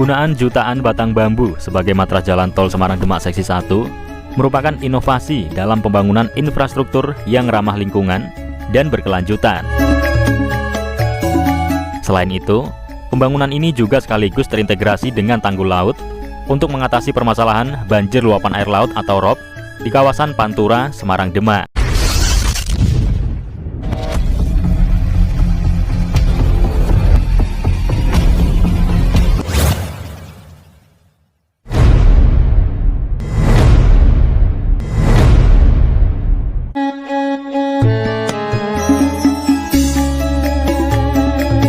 Penggunaan jutaan batang bambu sebagai matras jalan tol Semarang-Demak Seksi 1 merupakan inovasi dalam pembangunan infrastruktur yang ramah lingkungan dan berkelanjutan. Selain itu, pembangunan ini juga sekaligus terintegrasi dengan tanggul laut untuk mengatasi permasalahan banjir luapan air laut atau ROB di kawasan Pantura, Semarang-Demak.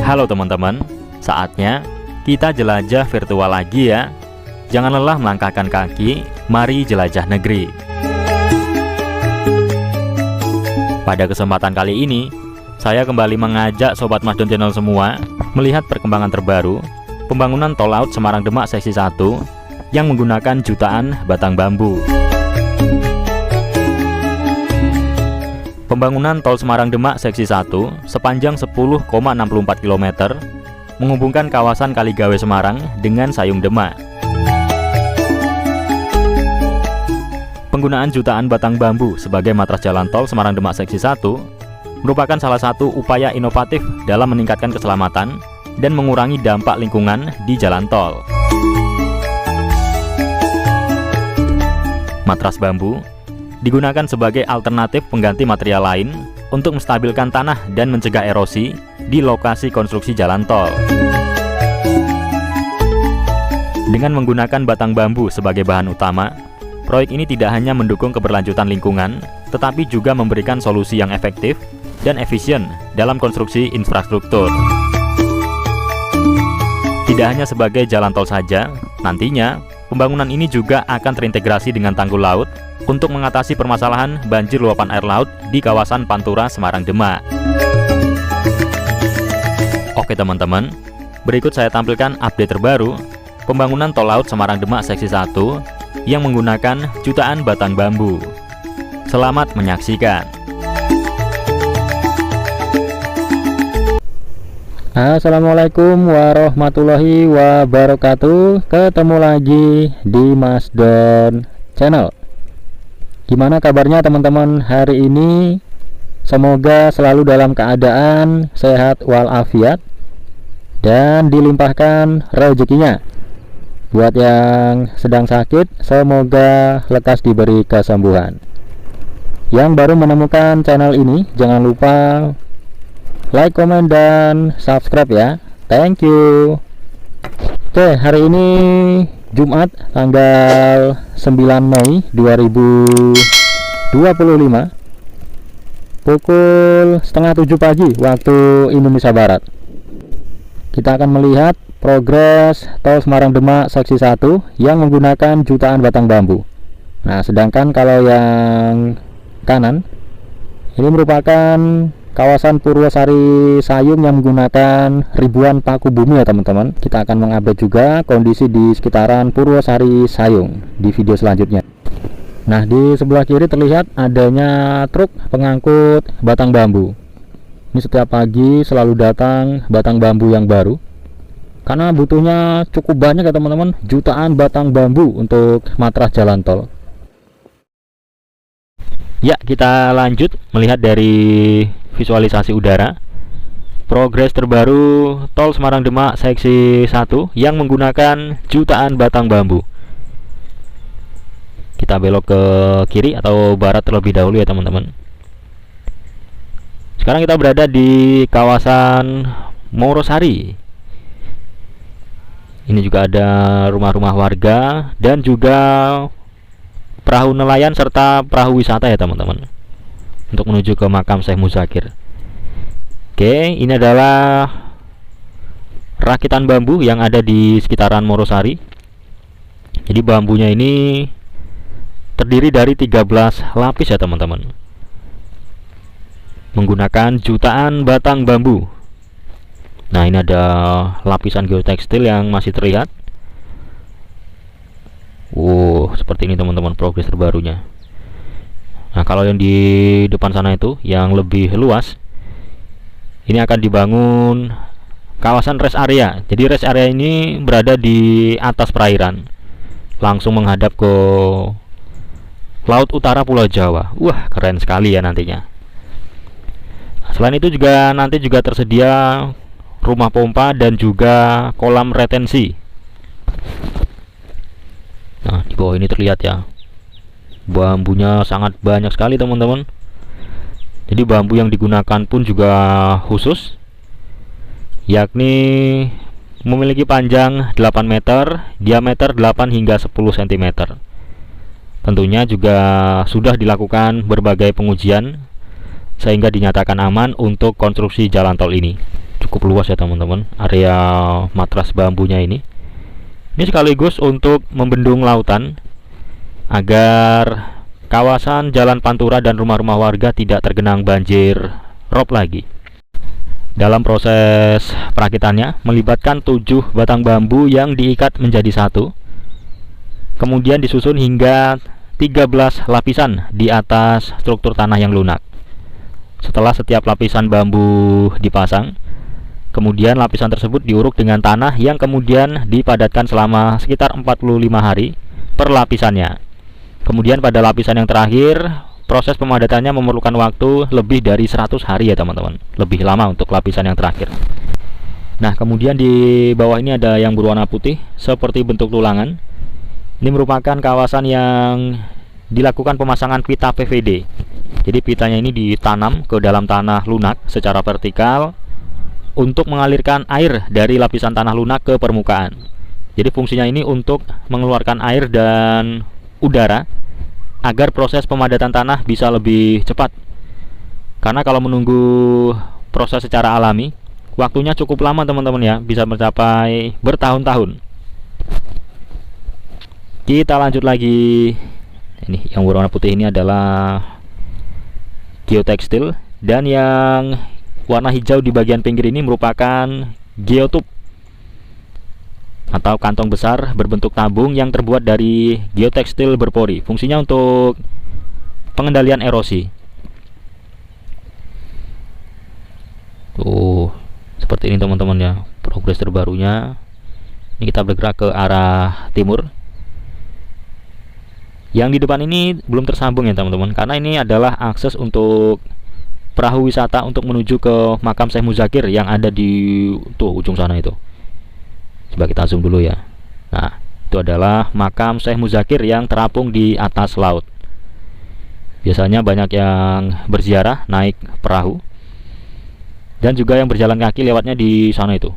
Halo teman-teman, saatnya kita jelajah virtual lagi ya. Jangan lelah melangkahkan kaki, mari jelajah negeri. Pada kesempatan kali ini, saya kembali mengajak Sobat Masdon Channel semua melihat perkembangan terbaru pembangunan tol laut Semarang-Demak Seksi 1 yang menggunakan jutaan batang bambu. Pembangunan tol Semarang-Demak Seksi 1 sepanjang 10,64 km menghubungkan kawasan Kaligawe Semarang dengan Sayung Demak. Penggunaan jutaan batang bambu sebagai matras jalan tol Semarang-Demak Seksi 1 merupakan salah satu upaya inovatif dalam meningkatkan keselamatan dan mengurangi dampak lingkungan di jalan tol. Matras bambu digunakan sebagai alternatif pengganti material lain untuk menstabilkan tanah dan mencegah erosi di lokasi konstruksi jalan tol. Dengan menggunakan batang bambu sebagai bahan utama, proyek ini tidak hanya mendukung keberlanjutan lingkungan, tetapi juga memberikan solusi yang efektif dan efisien dalam konstruksi infrastruktur. Tidak hanya sebagai jalan tol saja, nantinya pembangunan ini juga akan terintegrasi dengan tanggul laut untuk mengatasi permasalahan banjir luapan air laut di kawasan Pantura, Semarang-Demak. Oke teman-teman, berikut saya tampilkan update terbaru pembangunan tol laut Semarang-Demak Seksi 1 yang menggunakan jutaan batang bambu. Selamat menyaksikan. Assalamualaikum warahmatullahi wabarakatuh. Ketemu lagi di Masdon Channel. Gimana kabarnya teman-teman hari ini? Semoga selalu dalam keadaan sehat walafiat dan dilimpahkan rezekinya. Buat yang sedang sakit, semoga lekas diberi kesembuhan. Yang baru menemukan channel ini, jangan lupa like, komen, dan subscribe ya. Thank you. Oke, hari ini Jumat tanggal 9 Mei 2025 pukul setengah 7 pagi waktu Indonesia Barat. Kita akan melihat progres tol Semarang-Demak Seksi 1 yang menggunakan jutaan batang bambu. Nah, sedangkan kalau yang kanan ini merupakan kawasan Purwosari Sayung yang menggunakan ribuan paku bumi ya teman-teman. Kita akan mengupdate juga kondisi di sekitaran Purwosari Sayung di video selanjutnya. Nah, di sebelah kiri terlihat adanya truk pengangkut batang bambu. Ini setiap pagi selalu datang batang bambu yang baru karena butuhnya cukup banyak ya teman-teman, jutaan batang bambu untuk matras jalan tol. Ya, kita lanjut melihat dari visualisasi udara progres terbaru tol Semarang-Demak Seksi 1 yang menggunakan jutaan batang bambu. Kita belok ke kiri atau barat terlebih dahulu ya teman-teman. Sekarang kita berada di kawasan Morosari. Ini juga ada rumah-rumah warga dan juga perahu nelayan serta perahu wisata ya teman-teman, untuk menuju ke makam Syekh Muzakir. Oke, ini adalah rakitan bambu yang ada di sekitaran Morosari. Jadi bambunya ini terdiri dari 13 lapis ya teman-teman, menggunakan jutaan batang bambu. Nah, ini ada lapisan geotekstil yang masih terlihat. Seperti ini teman-teman progres terbarunya. Nah, kalau yang di depan sana itu yang lebih luas, ini akan dibangun kawasan rest area. Jadi rest area ini berada di atas perairan, langsung menghadap ke laut utara Pulau Jawa. Wah, keren sekali ya nantinya. Selain itu juga nanti juga tersedia rumah pompa dan juga kolam retensi. Nah, di bawah ini terlihat ya, bambunya sangat banyak sekali teman-teman. Jadi bambu yang digunakan pun juga khusus, yakni memiliki panjang 8 meter, diameter 8 hingga 10 cm. Tentunya juga sudah dilakukan berbagai pengujian sehingga dinyatakan aman untuk konstruksi jalan tol ini. Cukup luas ya teman-teman area matras bambunya ini. Ini sekaligus untuk membendung lautan agar kawasan Jalan Pantura dan rumah-rumah warga tidak tergenang banjir rob lagi. Dalam proses perakitannya melibatkan 7 batang bambu yang diikat menjadi satu, kemudian disusun hingga 13 lapisan di atas struktur tanah yang lunak. Setelah setiap lapisan bambu dipasang, kemudian lapisan tersebut diuruk dengan tanah yang kemudian dipadatkan selama sekitar 45 hari per lapisannya. Kemudian pada lapisan yang terakhir, proses pemadatannya memerlukan waktu lebih dari 100 hari ya teman-teman. Lebih lama untuk lapisan yang terakhir. Nah, kemudian di bawah ini ada yang berwarna putih seperti bentuk tulangan. Ini merupakan kawasan yang dilakukan pemasangan pita PVD. Jadi pitanya ini ditanam ke dalam tanah lunak secara vertikal untuk mengalirkan air dari lapisan tanah lunak ke permukaan. Jadi fungsinya ini untuk mengeluarkan air dan udara agar proses pemadatan tanah bisa lebih cepat. Karena kalau menunggu proses secara alami, waktunya cukup lama teman-teman ya, bisa mencapai bertahun-tahun. Kita lanjut lagi. Ini yang berwarna putih ini adalah geotekstil, dan yang warna hijau di bagian pinggir ini merupakan geotube atau kantong besar berbentuk tabung yang terbuat dari geotekstil berpori. Fungsinya untuk pengendalian erosi. Tuh, seperti ini teman-teman ya progres terbarunya. Ini kita bergerak ke arah timur. Yang di depan ini belum tersambung ya teman-teman, karena ini adalah akses untuk perahu wisata untuk menuju ke makam Syekh Muzakir yang ada di tuh ujung sana itu. Coba kita zoom dulu ya. Nah, itu adalah makam Syekh Muzakir yang terapung di atas laut. Biasanya banyak yang berziarah naik perahu, dan juga yang berjalan kaki lewatnya di sana itu.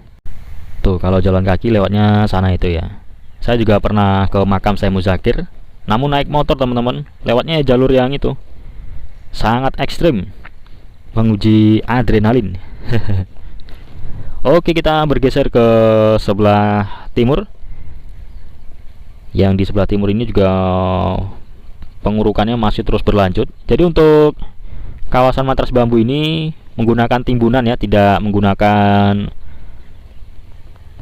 Tuh, kalau jalan kaki lewatnya sana itu ya. Saya juga pernah ke makam Syekh Muzakir, namun naik motor teman-teman. Lewatnya jalur yang itu sangat ekstrim, menguji adrenalin. Oke, kita bergeser ke sebelah timur. Yang di sebelah timur ini juga pengurukannya masih terus berlanjut. Jadi untuk kawasan matras bambu ini menggunakan timbunan ya, tidak menggunakan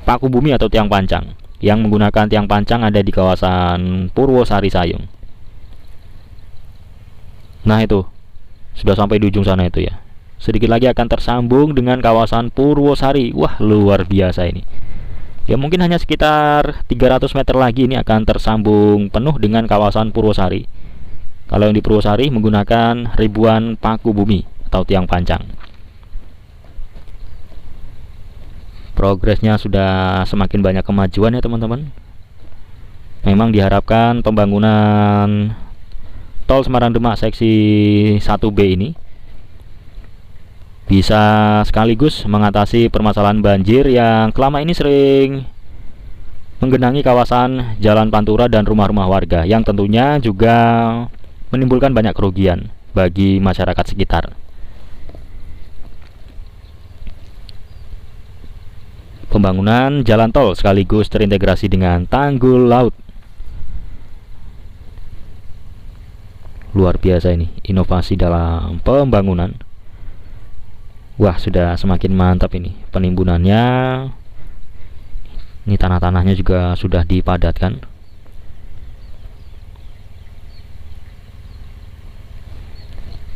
paku bumi atau tiang pancang. Yang menggunakan tiang pancang ada di kawasan Purwosari Sayung. Nah, itu sudah sampai di ujung sana itu ya. Sedikit lagi akan tersambung dengan kawasan Purwosari. Wah, luar biasa ini. Ya, mungkin hanya sekitar 300 meter lagi ini akan tersambung penuh dengan kawasan Purwosari. Kalau yang di Purwosari menggunakan ribuan paku bumi atau tiang pancang. Progresnya sudah semakin banyak kemajuan ya teman-teman. Memang diharapkan pembangunan tol Semarang Demak seksi 1B ini bisa sekaligus mengatasi permasalahan banjir yang selama ini sering menggenangi kawasan Jalan Pantura dan rumah-rumah warga, yang tentunya juga menimbulkan banyak kerugian bagi masyarakat sekitar. Pembangunan jalan tol sekaligus terintegrasi dengan tanggul laut. Luar biasa ini inovasi dalam pembangunan. Wah, sudah semakin mantap ini penimbunannya. Ini tanah-tanahnya juga sudah dipadatkan.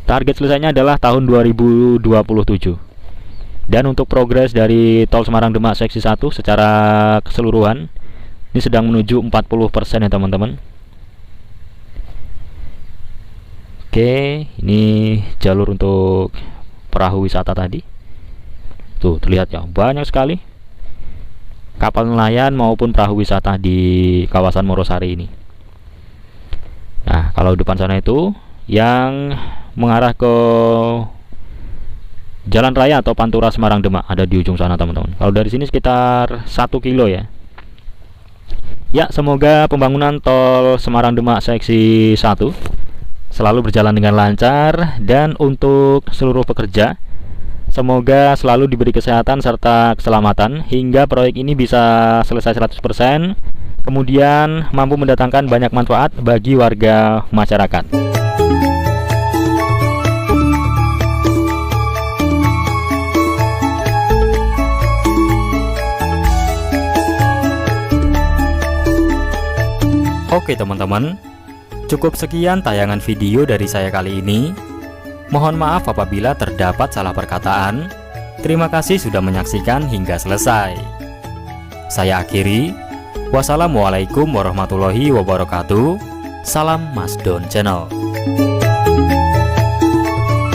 Target selesainya adalah tahun 2027. Dan untuk progres dari tol Semarang Demak seksi 1 secara keseluruhan ini sedang menuju 40% ya teman-teman. Oke, ini jalur untuk perahu wisata tadi. Tuh terlihat ya, banyak sekali kapal nelayan maupun perahu wisata di kawasan Morosari ini. Nah, kalau depan sana itu yang mengarah ke Jalan Raya atau Pantura Semarang Demak ada di ujung sana teman-teman. Kalau dari sini sekitar 1 kilo ya. Ya, semoga pembangunan tol Semarang Demak seksi 1 selalu berjalan dengan lancar, dan untuk seluruh pekerja semoga selalu diberi kesehatan serta keselamatan hingga proyek ini bisa selesai 100%, kemudian mampu mendatangkan banyak manfaat bagi warga masyarakat. Oke teman-teman, cukup sekian tayangan video dari saya kali ini. Mohon maaf apabila terdapat salah perkataan. Terima kasih sudah menyaksikan hingga selesai. Saya akhiri. Wassalamualaikum warahmatullahi wabarakatuh. Salam Mas Don Channel.